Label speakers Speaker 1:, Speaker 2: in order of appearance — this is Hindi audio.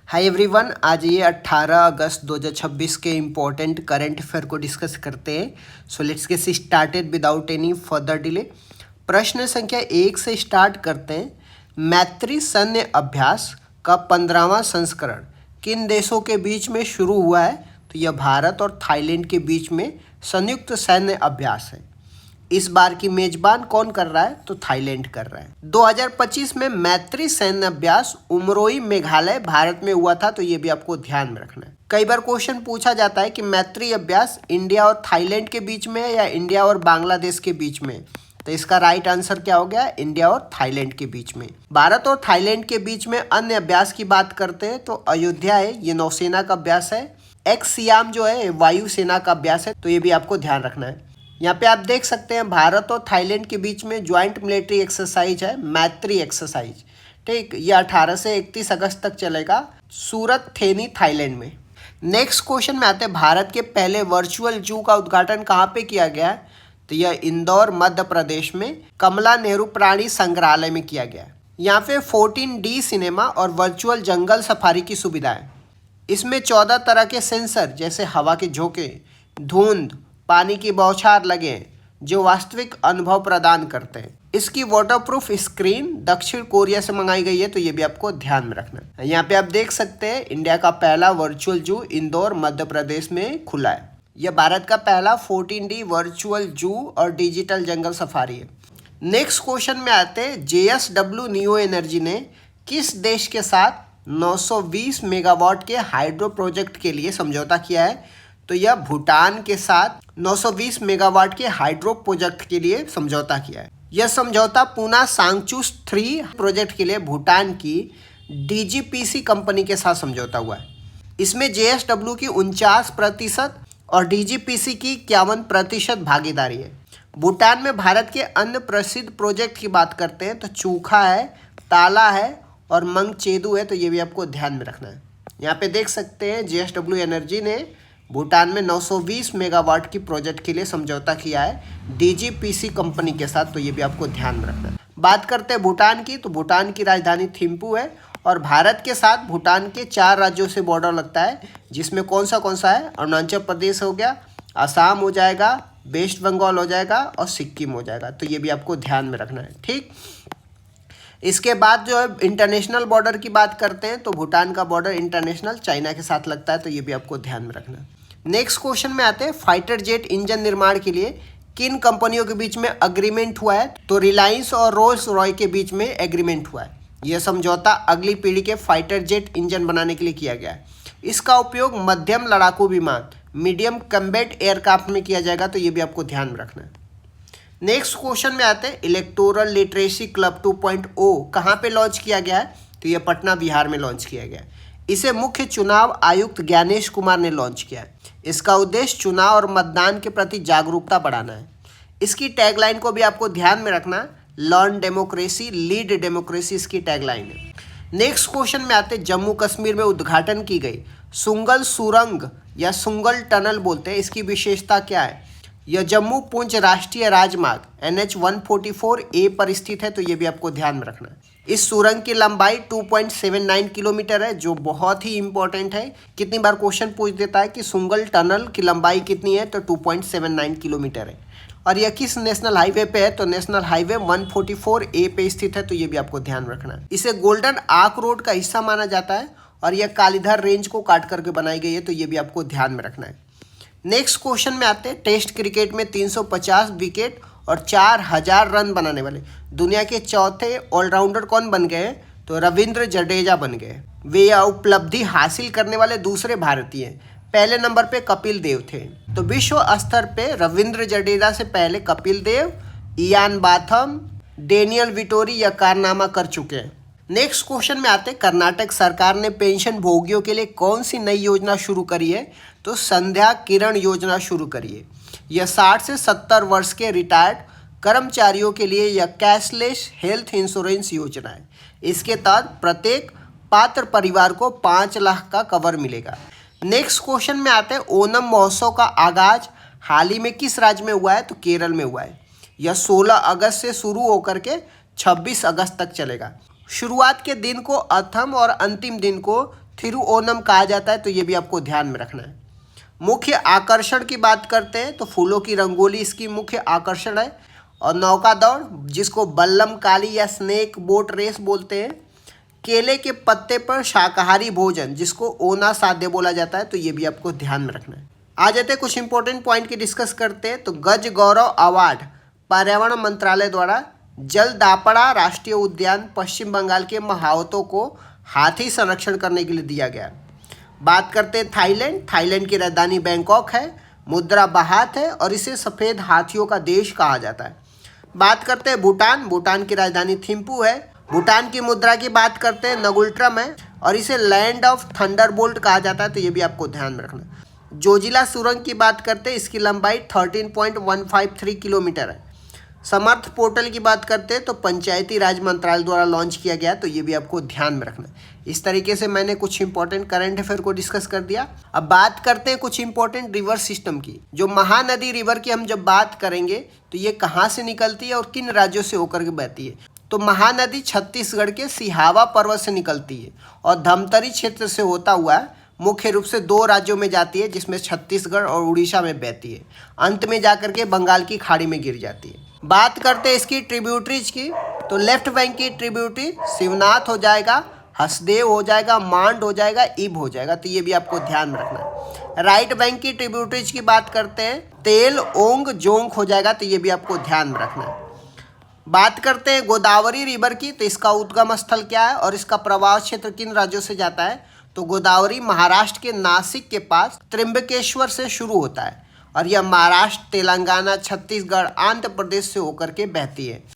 Speaker 1: हाय एवरीवन, आज ये 18 अगस्त 2026 के इम्पोर्टेंट करंट अफेयर को डिस्कस करते हैं। So let's get started without any further delay. प्रश्न संख्या 1 से स्टार्ट करते हैं। मैत्री सैन्य अभ्यास का 15वां संस्करण किन देशों के बीच में शुरू हुआ है? तो यह भारत और थाईलैंड के बीच में संयुक्त सैन्य अभ्यास है। इस बार की मेजबान कौन कर रहा है? तो थाईलैंड कर रहा है। 2025 में मैत्री सैन्य अभ्यास उमरोई मेघालय भारत में हुआ था, तो ये भी आपको ध्यान में रखना है। कई बार क्वेश्चन पूछा जाता है कि मैत्री अभ्यास इंडिया और थाईलैंड के बीच में है या इंडिया और बांग्लादेश के बीच में। तो इसका राइट आंसर क्या हो गया? इंडिया और थाईलैंड के बीच में। भारत और थाईलैंड के बीच में अन्य अभ्यास की बात करते हैं तो अयोध्या है, ये नौसेना का अभ्यास है। एक्स सियाम जो है वायुसेना का अभ्यास है, तो ये भी आपको ध्यान रखना है। यहाँ पे आप देख सकते हैं भारत और थाईलैंड के बीच में ज्वाइंट मिलिट्री एक्सरसाइज है, मैत्री एक्सरसाइज। ठीक, ये 18 से 31 अगस्त तक चलेगा सूरत थेनी थाईलैंड में। नेक्स्ट क्वेश्चन में आते हैं, भारत के पहले वर्चुअल जू का उद्घाटन कहाँ पे किया गया है? तो यह इंदौर मध्य प्रदेश में कमला नेहरू प्राणी संग्रहालय में किया गया है। यहाँ पे 14D सिनेमा और वर्चुअल जंगल सफारी की सुविधा है। इसमें 14 तरह के सेंसर जैसे हवा के झोंके, धुंध, पानी की बौछार लगे जो वास्तविक अनुभव प्रदान करते हैं। इसकी वाटरप्रूफ स्क्रीन दक्षिण कोरिया से मंगाई गई है, तो ये भी आपको ध्यान में रखना है। यहाँ पे आप देख सकते हैं इंडिया का पहला वर्चुअल जू इंदौर मध्य प्रदेश में खुला है। यह भारत का पहला 14D वर्चुअल जू और डिजिटल जंगल सफारी है। नेक्स्ट क्वेश्चन में आते हैं, JSW नियो एनर्जी ने किस देश के साथ 920 मेगावाट के हाइड्रो प्रोजेक्ट के लिए समझौता किया है? तो यह भूटान के साथ 920 मेगावाट के हाइड्रो प्रोजेक्ट के लिए समझौता किया है। यह समझौता पूना सांगचूस 3 प्रोजेक्ट के लिए भूटान की DGPC कंपनी के साथ समझौता हुआ है। इसमें JSW की 49% और DGPC की 51% भागीदारी है। भूटान में भारत के अन्य प्रसिद्ध प्रोजेक्ट की बात करते हैं तो चूखा है, ताला है और मंगचेदू है, तो ये भी आपको ध्यान में रखना है। यहाँ पे देख सकते हैं JSW एनर्जी ने भूटान में 920 मेगावाट की प्रोजेक्ट के लिए समझौता किया है DGPC कंपनी के साथ, तो ये भी आपको ध्यान में रखना है। बात करते हैं भूटान की, तो भूटान की राजधानी थिम्पू है और भारत के साथ भूटान के 4 राज्यों से बॉर्डर लगता है, जिसमें कौन सा है? अरुणाचल प्रदेश हो गया, असम हो जाएगा, वेस्ट बंगाल हो जाएगा और सिक्किम हो जाएगा, तो ये भी आपको ध्यान में रखना है। ठीक, इसके बाद जो है इंटरनेशनल बॉर्डर की बात करते हैं तो भूटान का बॉर्डर इंटरनेशनल चाइना के साथ लगता है, तो ये भी आपको ध्यान में रखना है। नेक्स्ट क्वेश्चन में आते हैं, फाइटर जेट इंजन निर्माण के लिए किन कंपनियों के बीच में अग्रीमेंट हुआ है? तो रिलायंस और रोल्स रॉय के बीच में एग्रीमेंट हुआ है। यह समझौता अगली पीढ़ी के फाइटर जेट इंजन बनाने के लिए किया गया है। इसका उपयोग मध्यम लड़ाकू विमान, मीडियम कम्बैट एयरक्राफ्ट में किया जाएगा, तो ये भी आपको ध्यान में रखना है। नेक्स्ट क्वेश्चन में आते हैं, इलेक्टोरल लिटरेसी क्लब 2.0 कहाँ पे लॉन्च किया गया है? तो ये पटना बिहार में लॉन्च किया गया है। इसे मुख्य चुनाव आयुक्त ज्ञानेश कुमार ने लॉन्च किया है। इसका उद्देश्य चुनाव और मतदान के प्रति जागरूकता बढ़ाना है। इसकी टैगलाइन को भी आपको ध्यान में रखना, लर्न डेमोक्रेसी लीड डेमोक्रेसी इसकी टैगलाइन है। नेक्स्ट क्वेश्चन में आते हैं, जम्मू कश्मीर में उद्घाटन की गई सुंगल सुरंग या सुंगल टनल बोलते हैं, इसकी विशेषता क्या है? यह जम्मू पुंछ राष्ट्रीय राजमार्ग NH 144A पर स्थित है, तो ये भी आपको ध्यान में रखना है। इस सुरंग की लंबाई 2.79 किलोमीटर है, जो बहुत ही इंपॉर्टेंट है। कितनी बार क्वेश्चन पूछ देता है कि सुंगल टनल की लंबाई कितनी है, तो 2.79 किलोमीटर है। और यह किस नेशनल हाईवे पे है? तो नेशनल हाईवे 144A पे स्थित है, तो ये भी आपको ध्यान रखना है। इसे गोल्डन आर्क रोड का हिस्सा माना जाता है और यह कालीधर रेंज को काट करके बनाई गई है, तो ये भी आपको ध्यान में रखना है। नेक्स्ट क्वेश्चन में आते हैं, टेस्ट क्रिकेट में 350 विकेट और 4000 रन बनाने वाले दुनिया के चौथे ऑलराउंडर कौन बन गए? तो रविंद्र जडेजा बन गए। वे यह उपलब्धि हासिल करने वाले दूसरे भारतीय हैं। पहले नंबर पे कपिल देव थे। तो विश्व स्तर पे रविंद्र जडेजा से पहले Kapil Dev, Ian Batham, Daniel Vettori यह कारनामा कर चुके हैं। नेक्स्ट क्वेश्चन में आते हैं, कर्नाटक सरकार ने पेंशन भोगियों के लिए कौन सी नई योजना शुरू करी है? तो संध्या किरण योजना शुरू करी है। यह 60 से 70 वर्ष के रिटायर्ड कर्मचारियों के लिए यह कैशलेस हेल्थ इंश्योरेंस योजना है। इसके तहत प्रत्येक पात्र परिवार को 5 लाख का कवर मिलेगा। नेक्स्ट क्वेश्चन में आते हैं, ओणम महोत्सव का आगाज हाल ही में किस राज्य में हुआ है? तो केरल में हुआ है। यह 16 अगस्त से शुरू होकर के 26 अगस्त तक चलेगा। शुरुआत के दिन को अथम और अंतिम दिन को थिरुओनम कहा जाता है, तो ये भी आपको ध्यान में रखना है। मुख्य आकर्षण की बात करते हैं तो फूलों की रंगोली इसकी मुख्य आकर्षण है, और नौका दौड़ जिसको बल्लम काली या स्नेक बोट रेस बोलते हैं। केले के पत्ते पर शाकाहारी भोजन जिसको ओना साध्य बोला जाता है, तो ये भी आपको ध्यान में रखना है। आ जाते हैं कुछ इंपॉर्टेंट पॉइंट की डिस्कस करते हैं। तो गज गौरव अवार्ड पर्यावरण मंत्रालय द्वारा जलदापड़ा राष्ट्रीय उद्यान पश्चिम बंगाल के महावतों को हाथी संरक्षण करने के लिए दिया गया। बात करते हैं थाईलैंड की राजधानी बैंकॉक है, मुद्रा बाहात है और इसे सफ़ेद हाथियों का देश कहा जाता है। बात करते हैं भूटान की राजधानी थिम्पू है। भूटान की मुद्रा की बात करते हैं नगुल्ट्रम है और इसे लैंड ऑफ थंडरबोल्ट कहा जाता है, तो ये भी आपको ध्यान में रखना है। जोजिला सुरंग की बात करते हैं, इसकी लंबाई 13.153 किलोमीटर है। समर्थ पोर्टल की बात करते हैं तो पंचायती राज मंत्रालय द्वारा लॉन्च किया गया, तो ये भी आपको ध्यान में रखना है। इस तरीके से मैंने कुछ इंपॉर्टेंट करंट अफेयर को डिस्कस कर दिया। अब बात करते हैं कुछ इंपॉर्टेंट रिवर सिस्टम की। जो महानदी रिवर की हम जब बात करेंगे तो ये कहाँ से निकलती है और किन राज्यों से होकर के बहती है। तो महानदी छत्तीसगढ़ के सिहावा पर्वत से निकलती है और धमतरी क्षेत्र से होता हुआ मुख्य रूप से 2 राज्यों में जाती है, जिसमें छत्तीसगढ़ और उड़ीसा में बहती है। अंत में जाकर के बंगाल की खाड़ी में गिर जाती है। बात करते हैं इसकी ट्रिब्यूटरीज की, तो लेफ्ट बैंक की ट्रिब्यूटरी शिवनाथ हो जाएगा, हसदेव हो जाएगा, मांड हो जाएगा, इब हो जाएगा, तो ये भी आपको ध्यान में रखना है। राइट बैंक की ट्रिब्यूटरीज की बात करते हैं, तेल ओंग जोंक हो जाएगा, तो ये भी आपको ध्यान में रखना है। बात करते हैं गोदावरी रिवर की, तो इसका उद्गम स्थल क्या है और इसका प्रवाह क्षेत्र किन राज्यों से जाता है। तो गोदावरी महाराष्ट्र के नासिक के पास त्र्यंबकेश्वर से शुरू होता है और यह महाराष्ट्र, तेलंगाना, छत्तीसगढ़, आंध्र प्रदेश से होकर के बहती है।